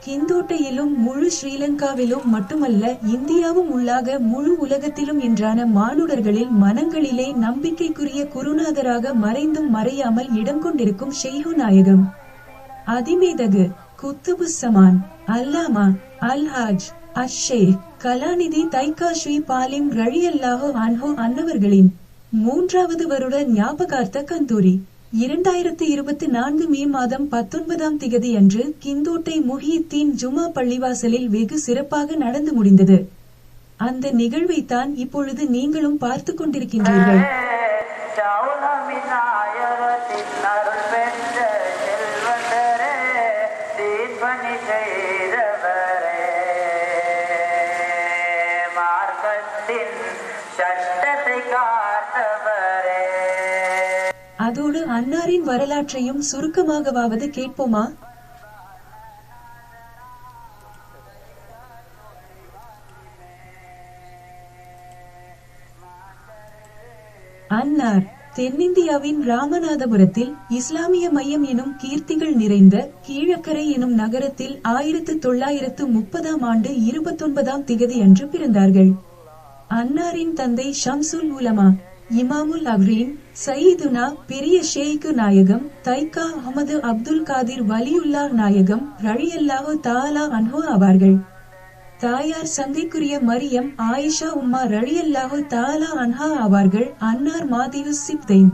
கிந்தோட்டையிலும் முழு ஸ்ரீலங்காவிலும் மட்டுமல்ல இந்தியாவும் உள்ளாக முழு உலகத்திலும் என்றான மானுடர்களில் மனங்களிலே நம்பிக்கைக்குரிய குருநாதராக மறைந்தும் மறையாமல் இடம் கொண்டிருக்கும் ஷெய்ஹு நாயகம் அதிமேதகு குத்துபுஸ்ஸமான் அல்லாமா அல்ஹாஜ் அஷேக் கலாநிதி தைக்கா ஸ்ரீ பாலிம் ரலியல்லாஹு அன்ஹு அன்னவர்களின் 3வது வருட ஞாபகார்த்த கந்தூரி 2024 மே மாதம் 19ஆம் திகதி அன்று கிந்தோட்டை முஹியுத்தீன் ஜுமா பள்ளிவாசலில் வெகு சிறப்பாக நடந்து முடிந்தது. அந்த நிகழ்வைத்தான் இப்பொழுது நீங்களும் பார்த்து கொண்டிருக்கின்றீர்கள். அதோடு அன்னாரின் வரலாற்றையும் சுருக்கமாகவாவது கேட்போமா? அன்னார் தென்னிந்தியாவின் ராமநாதபுரத்தில் இஸ்லாமிய மையம் எனும் கீர்த்திகள் நிறைந்த கீழக்கரை எனும் நகரத்தில் 1930ஆம் ஆண்டு 29ஆம் திகதி அன்று பிறந்தார்கள். அன்னாரின் தந்தை ஷம்சுல் உலமா இமாமுல் அக்ரீன் சயீதுனா பெரிய ஷேய்கு நாயகம் தைக்கா அஹமது அப்துல் காதிர் வலியுல்லா நாயகம் ரலியல்லாஹு தஆலா அன்ஹு ஆவார்கள். தாயார் சங்கைக்குரிய மரியம் ஆயிஷா உம்மா ரலியல்லாஹு தஆலா அன்ஹா ஆவார்கள். அன்னார் மாதியுஸ் சிப்தைன்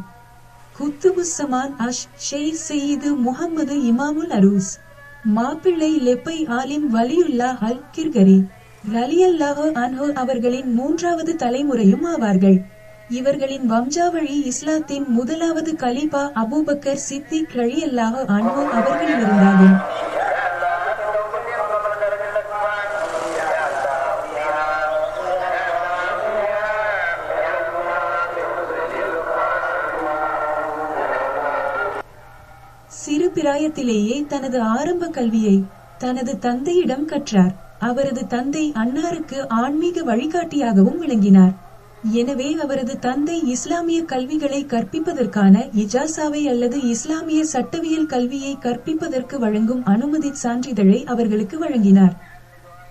குத்துபுஸ்ஸமான் அஷ் ஷெய் சயீது முஹம்மது இமாமுல் அரூஸ் மாப்பிள்ளை லெப்பை ஆலிம் வலியுல்லா அல் கிர்கரி ரலியல்லாஹு அன்ஹு அவர்களின் 3வது தலைமுறையும் ஆவார்கள். இவர்களின் வம்சாவழி இஸ்லாத்தின் முதலாவது கலீபா அபூபக்கர் சித்திக் ரலியல்லாஹு அன்ஹு அவர்களிலிருந்தாகும். சிறு பிராயத்திலேயே தனது ஆரம்ப கல்வியை தனது தந்தையிடம் கற்றார். அவரது தந்தை அன்னாருக்கு ஆன்மீக வழிகாட்டியாகவும் விளங்கினார். எனவே அவரது தந்தை இஸ்லாமிய கல்விகளை கற்பிப்பதற்கான இஜாசாவை அல்லது இஸ்லாமிய சட்டவியல் கல்வியை கற்பிப்பதற்கு வழங்கும் அனுமதி சான்றிதழை அவர்களுக்கு வழங்கினார்.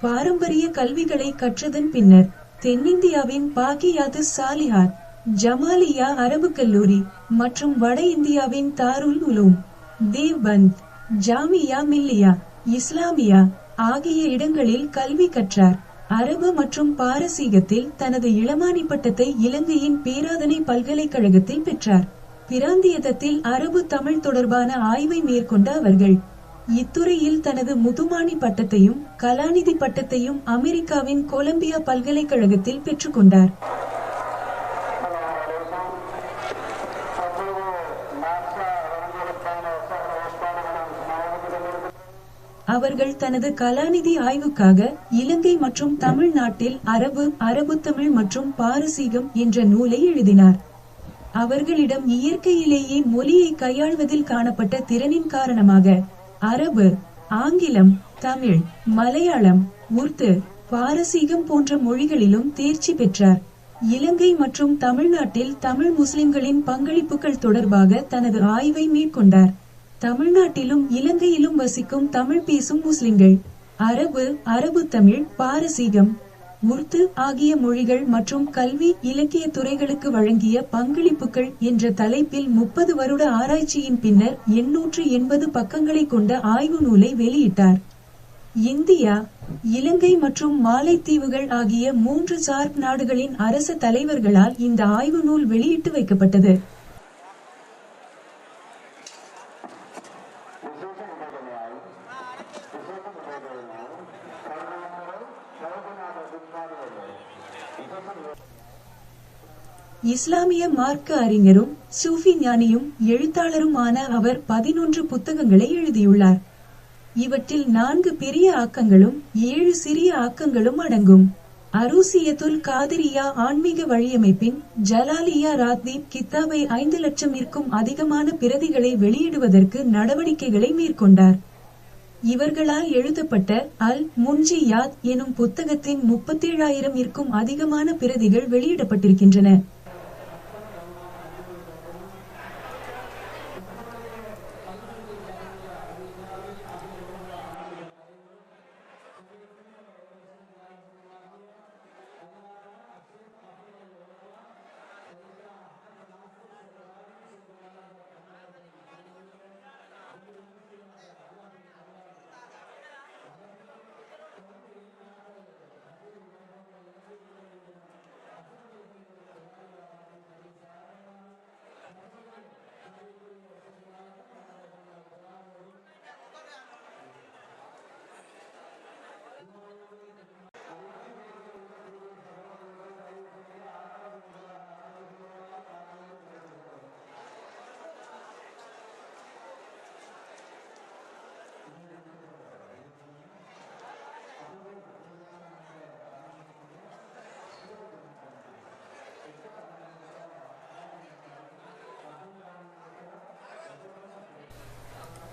பாரம்பரிய கல்விகளை கற்றதன் பின்னர் தென்னிந்தியாவின் பாகியாத்து சாலிஹாத் ஜமாலியா அரபு கல்லூரி மற்றும் வட இந்தியாவின் தாருல் உலூம் தேவ்பந்த் ஜாமியா மில்லியா இஸ்லாமியா ஆகிய இடங்களில் கல்வி கற்றார். அரபு மற்றும் பாரசீகத்தில் தனது இளமானி பட்டத்தை இலங்கையின் பேராதனை பல்கலைக்கழகத்தில் பெற்றார். பிராந்தியத்தில் அரபு தமிழ் தொடர்பான ஆய்வை மேற்கொண்ட அவர்கள் இத்துறையில் தனது முதுமானி பட்டத்தையும் கலாநிதி பட்டத்தையும் அமெரிக்காவின் கொலம்பியா பல்கலைக்கழகத்தில் பெற்றுக்கொண்டார். அவர்கள் தனது கலாநிதி ஆய்வுக்காக இலங்கை மற்றும் தமிழ்நாட்டில் அரபு தமிழ் மற்றும் பாரசீகம் என்ற நூலை எழுதினார். அவர்களிடம் இயற்கையிலேயே மொழியை கையாள்வதில் காணப்பட்ட திறனின் காரணமாக அரபு, ஆங்கிலம், தமிழ், மலையாளம், உர்து, பாரசீகம் போன்ற மொழிகளிலும் தேர்ச்சி பெற்றார். இலங்கை மற்றும் தமிழ்நாட்டில் தமிழ் முஸ்லிம்களின் பங்களிப்புகள் தொடர்பாக தனது ஆய்வை மேற்கொண்டார். தமிழ்நாட்டிலும் இலங்கையிலும் வசிக்கும் தமிழ் பேசும் முஸ்லிம்கள் அரபு தமிழ், பாரசீகம், உர்து ஆகிய மொழிகள் மற்றும் கல்வி இலக்கிய துறைகளுக்கு வழங்கிய பங்களிப்புகள் என்ற தலைப்பில் 30 வருட ஆராய்ச்சியின் பின்னர் 880 பக்கங்களை கொண்ட ஆய்வு நூலை வெளியிட்டார். இந்தியா, இலங்கை மற்றும் மாலைத்தீவுகள் ஆகிய 3 சார்க் நாடுகளின் அரச தலைவர்களால் இந்த ஆய்வு நூல் வெளியிட்டு வைக்கப்பட்டது. இஸ்லாமிய மார்க்க அறிஞரும் சூஃபி ஞானியும் எழுத்தாளருமான அவர் 11 புத்தகங்களை எழுதியுள்ளார். இவற்றில் 4 பெரிய ஆக்கங்களும் 7 சிறிய ஆக்கங்களும் அடங்கும். அரூசியத்துல் காதிரியா ஆன்மீக வழியமைப்பின் ஜலாலியா ராத்தீப் கித்தாபை 5 லட்சமிற்கும் அதிகமான பிரதிகளை வெளியிடுவதற்கு நடவடிக்கைகளை மேற்கொண்டார். இவர்களால் எழுதப்பட்ட அல் முன்ஜியாத் எனும் புத்தகத்தின் 37,000-ற்கும் அதிகமான பிரதிகள் வெளியிடப்பட்டிருக்கின்றன.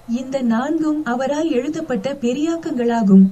இந்த நான்கும் அவரால் எழுதப்பட்ட பெரியாக்கங்களாகும்.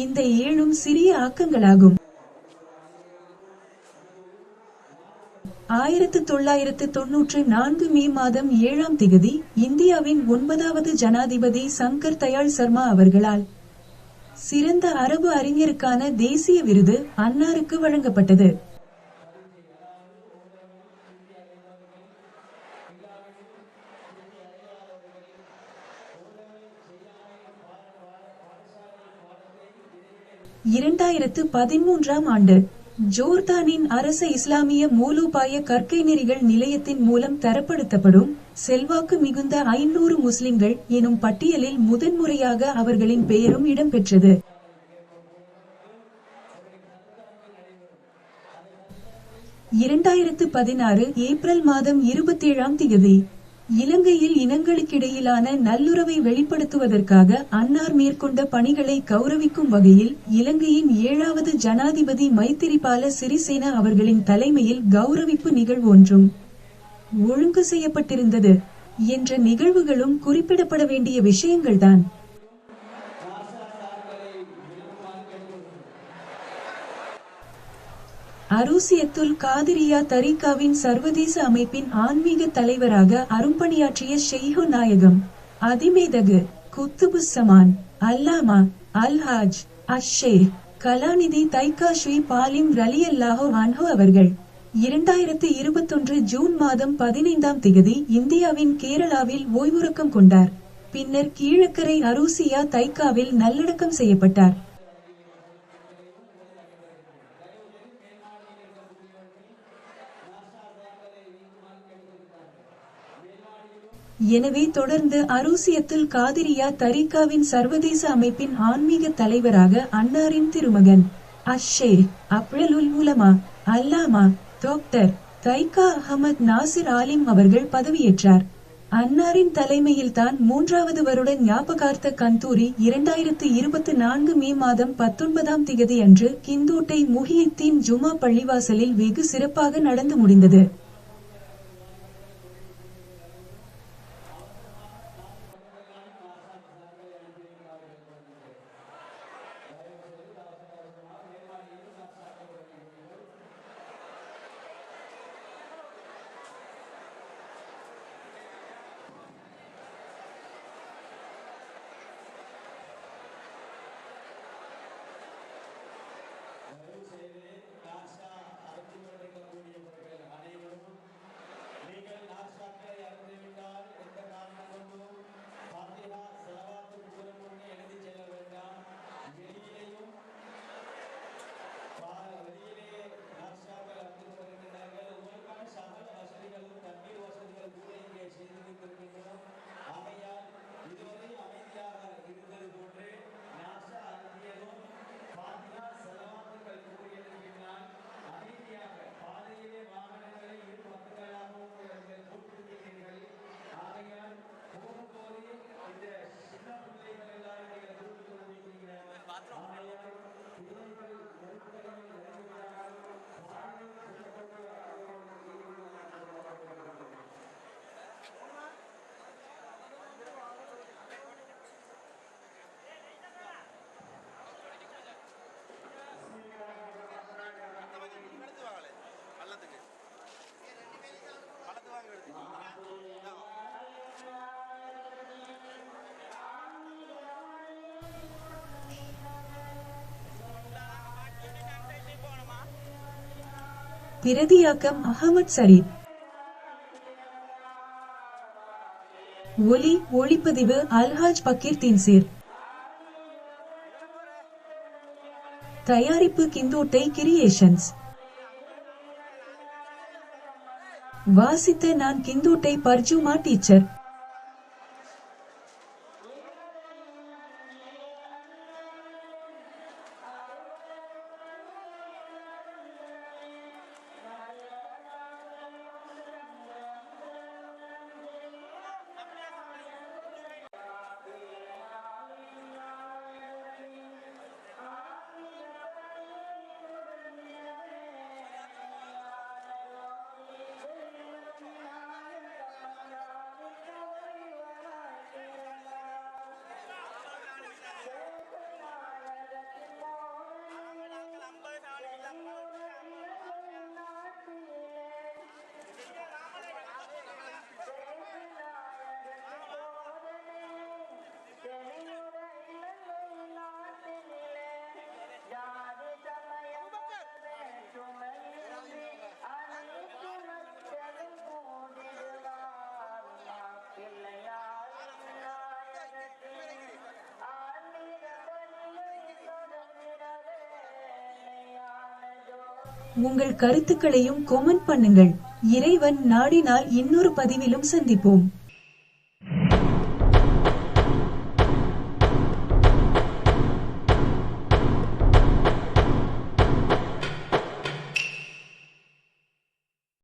இந்த ஏழும் சிறிய ஆக்கங்களாகும். 1994 மே மாதம் 7ஆம் திகதி இந்தியாவின் 9வது ஜனாதிபதி சங்கர் தயாள் சர்மா அவர்களால் சிறந்த அரபு அறிஞருக்கான தேசிய விருது அன்னாருக்கு வழங்கப்பட்டது. (2013) ஆண்டு ஜோர்தானின் அரச இஸ்லாமிய மூலோபாய கற்கை நெறிகள் நிலையத்தின் மூலம் தரப்படுத்தப்படும் செல்வாக்கு மிகுந்த 500 முஸ்லிம்கள் எனும் பட்டியலில் முதன்முறையாக அவர்களின் பெயரும் இடம்பெற்றது. 2016 ஏப்ரல் மாதம் 27ஆம் திகதி இலங்கையில் இனங்களுக்கிடையிலான நல்லுறவை வெளிப்படுத்துவதற்காக அன்னார் மேற்கொண்ட பணிகளை கௌரவிக்கும் வகையில் இலங்கையின் 7வது ஜனாதிபதி மைத்திரிபால சிறிசேன அவர்களின் தலைமையில் கௌரவிப்பு நிகழ்வு ஒன்றும் ஒழுங்கு செய்யப்பட்டிருந்தது என்ற நிகழ்வுகளும் குறிப்பிடப்பட வேண்டிய விஷயங்கள்தான். அரூசியத்துல் காதிரியா தரீகாவின் சர்வதேச அமைப்பின் ஆன்மீக தலைவராக அரும்பணியாற்றிய ஷெய்ஹு நாயகம் அதிமேதகு குத்துபுஸ்ஸமான் அல்லாமா அல்-ஹாஜ் அஷ்-ஷேக் கலாநிதி தைக்கா ஸ்ரீ பாலிம் ரலியல்லாஹு அன்ஹு அவர்கள் 2021 ஜூன் மாதம் 15ஆம் திகதி இந்தியாவின் கேரளாவில் ஓய்வுறக்கம் கொண்டார். பின்னர் கீழக்கரை அரூசியா தைக்காவில் நல்லடக்கம் செய்யப்பட்டார். எனவே தொடர்ந்து அரூசியத்துல் காதிரியா தரீகாவின் சர்வதேச அமைப்பின் ஆன்மீக தலைவராக அன்னாரின் திருமகன் அஷ்-ஷேக் அப்ரலுல் உலமா அல்லாமா டாக்டர் தைக்கா அஹமத் நாசிர் ஆலிம் அவர்கள் பதவியேற்றார். அன்னாரின் தலைமையில்தான் 3வது வருட ஞாபகார்த்த கந்தூரி 2024 மே மாதம் 19ஆம் திகதி அன்று கிந்தோட்டை முஹியுத்தீன் ஜுமா பள்ளிவாசலில் வெகு சிறப்பாக நடந்து முடிந்தது. பிரதியாக்கம் அகமது சரீப். ஒலி ஒளிப்பதிவு அல்ஹாஜ் பக்கீர் தின்சீர். தயாரிப்பு கிந்தோட்டை கிரியேஷன்ஸ். வாசித்த நான் கிந்தோட்டை பர்ஜுமா டீச்சர். உங்கள் கருத்துக்களையும் கொமெண்ட் பண்ணுங்கள். இறைவன் நாடினால் இன்னொரு பதிவிலும் சந்திப்போம்.